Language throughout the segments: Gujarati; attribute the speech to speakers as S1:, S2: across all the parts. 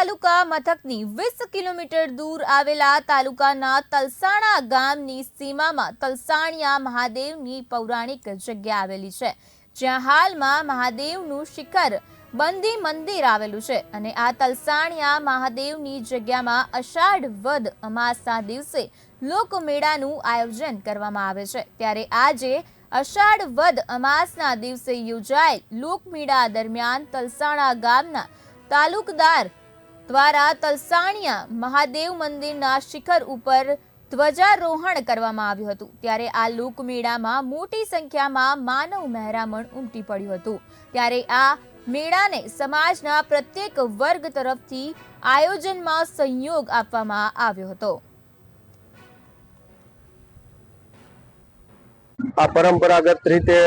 S1: તાલુકા મથકની 20 કિલોમીટર દૂર આવેલા તાલુકાના તલસાણા ગામની સીમામાં તલસાણિયા મહાદેવની પૌરાણિક જગ્યા આવેલી છે, જ્યાં હાલમાં મહાદેવનું શિખર બંદી મંદિર આવેલું છે અને આ તલસાણિયા મહાદેવની જગ્યામાં અષાઢ વદ અમાસના દિવસે લોકમેળાનું આયોજન કરવામાં આવે છે। ત્યારે આજે અષાઢ વદ અમાસના દિવસે યોજાયેલ લોકમેળા દરમિયાન તલસાણા ગામના તાલુકદાર દ્વારા તલસાણિયા મહાદેવ મંદિરના શિખર ઉપર ધ્વજારોહણ કરવામાં આવ્યું હતું। ત્યારે આ લોકમેળામાં મોટી સંખ્યામાં માનવ મહેરામણ ઉમટી પડ્યું હતું। ત્યારે આ મેળાને સમાજના પ્રત્યેક વર્ગ તરફથી આયોજનમાં સહયોગ આપવામાં આવ્યો હતો।
S2: આ પરંપરાગત રીતે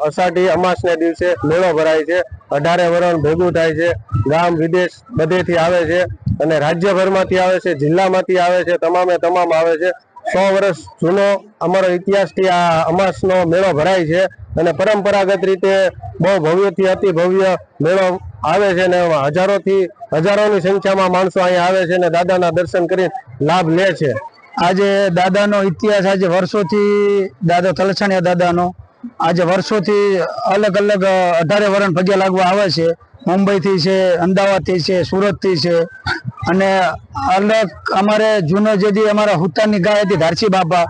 S2: અષાઢી અમાસના દિવસે મેળો ભરાય છે। 18 વરણ ભેગું થાય છે। ગામ વિદેશ બધેથી આવે છે અને રાજ્યભરમાંથી આવે છે, જિલ્લામાંથી આવે છે, તમામે તમામ આવે છે। 100 વર્ષ જૂનો અમારો ઇતિહાસથી આ અમાસનો મેળો ભરાય છે અને પરંપરાગત રીતે બહુ ભવ્યથી અતિ ભવ્ય મેળો આવે છે અને હજારોની સંખ્યામાં માણસો અહીંયા આવે છે અને દાદાના દર્શન કરીને લાભ લે છે।
S3: આજે દાદાનો ઇતિહાસ આજે વર્ષોથી દાદા તલસાણિયા દાદાનો આજે વર્ષોથી અલગ અલગ 18 વરણ પગે લાગવા આવે છે। મુંબઈથી છે, અમદાવાદથી છે, સુરતથી છે અને અલગ અમારે જૂનો જે અમારા હુતાની ગાય હતી ધારસી બાપા,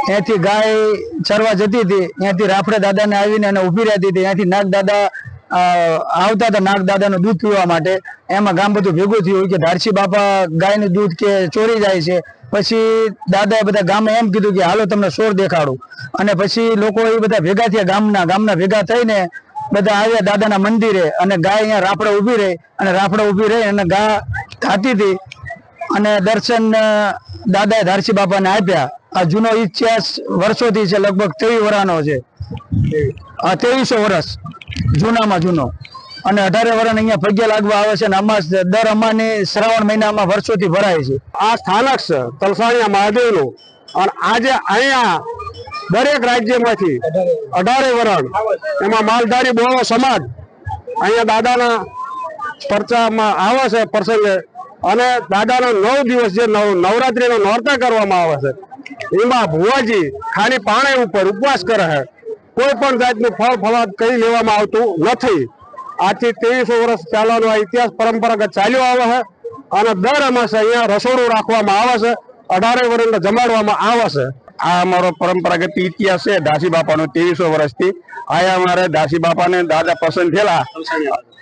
S3: ત્યાંથી ગાય ચરવા જતી હતી, ત્યાંથી રાફડે દાદાને આવીને અને ઊભી રહેતી હતી। ત્યાંથી નાગ દાદા આવતા હતા નાગ દાદાનું દૂધ પીવા માટે। એમાં ગામ બધું ભેગું થયું કે ધારસી બાપા ગાયનું દૂધ કે ચોરી જાય છે। પછી દાદાએ બધા ગામે એમ કીધું કે હાલો તમને સોર દેખાડું અને પછી લોકો એ બધા ભેગા થયા, ગામના ભેગા થઈને બધા આવ્યા દાદાના મંદિરે અને ગાય અહીંયા રાફડે ઊભી રહી અને રાફડે ઊભી રહી અને ગા ખાતી હતી અને દર્શન દાદાએ ધારસી બાપાને આપ્યા। આ જૂનો ઇતિહાસ વર્ષોથી છે, લગભગ 23 વર્ષનો છે, 2300 વર્ષ જૂનામાં જૂનો અને 18 વરણ અહીંયા પગે લાગવા આવે છે અને અમાસ દર અમાસની શ્રાવણ મહિનામાં વર્ષોથી ભરાય છે।
S2: આ સ્થાનક છે તલસાણિયા મહાદેવનું અને આજે અહીંયા દરેક રાજ્યમાંથી 18 વરણ એમાં માલધારી બોળો સમાજ અહીંયા દાદાના પરચામાં આવે છે પ્રસંગે અને દાદાનો 9 દિવસ જે નવરાત્રીનો નોરતા કરવામાં આવે છે એમાં ભુવાજી ખાલી પાણી ઉપર ઉપવાસ કરે છે। કોઈ પણ જાતનું ફળ ફળાદ કઈ લેવામાં આવતું નથી। આજથી 2300 વર્ષ પહેલાનો આ ઇતિહાસ પરંપરાગત ચાલ્યો આવે છે અને દર અમાસે અહીંયા રસોડું રાખવામાં આવે છે, 18 વરણને જમાડવામાં આવે છે। આ અમારો પરંપરાગત ઇતિહાસ છે ધારસી બાપાનો 2300 વર્ષથી। અહીંયા અમારે ધારસી બાપાને દાદા પસંદ થયેલા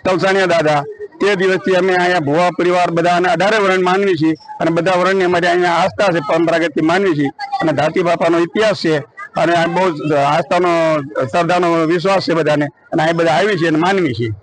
S2: તલસાણિયા દાદા, તે દિવસથી અમે અહીંયા ભુવા પરિવાર બધા 18 વરણ માનવી છીએ અને બધા વરણની અમારી અહીંયા આસ્થા છે, પરંપરાગતથી માનવી છીએ અને ધારસી બાપાનો ઇતિહાસ છે અને આ બહુ આસ્થાનો શ્રદ્ધાનો વિશ્વાસ છે બધાને અને આ બધા આવી છે અને માનવી છીએ।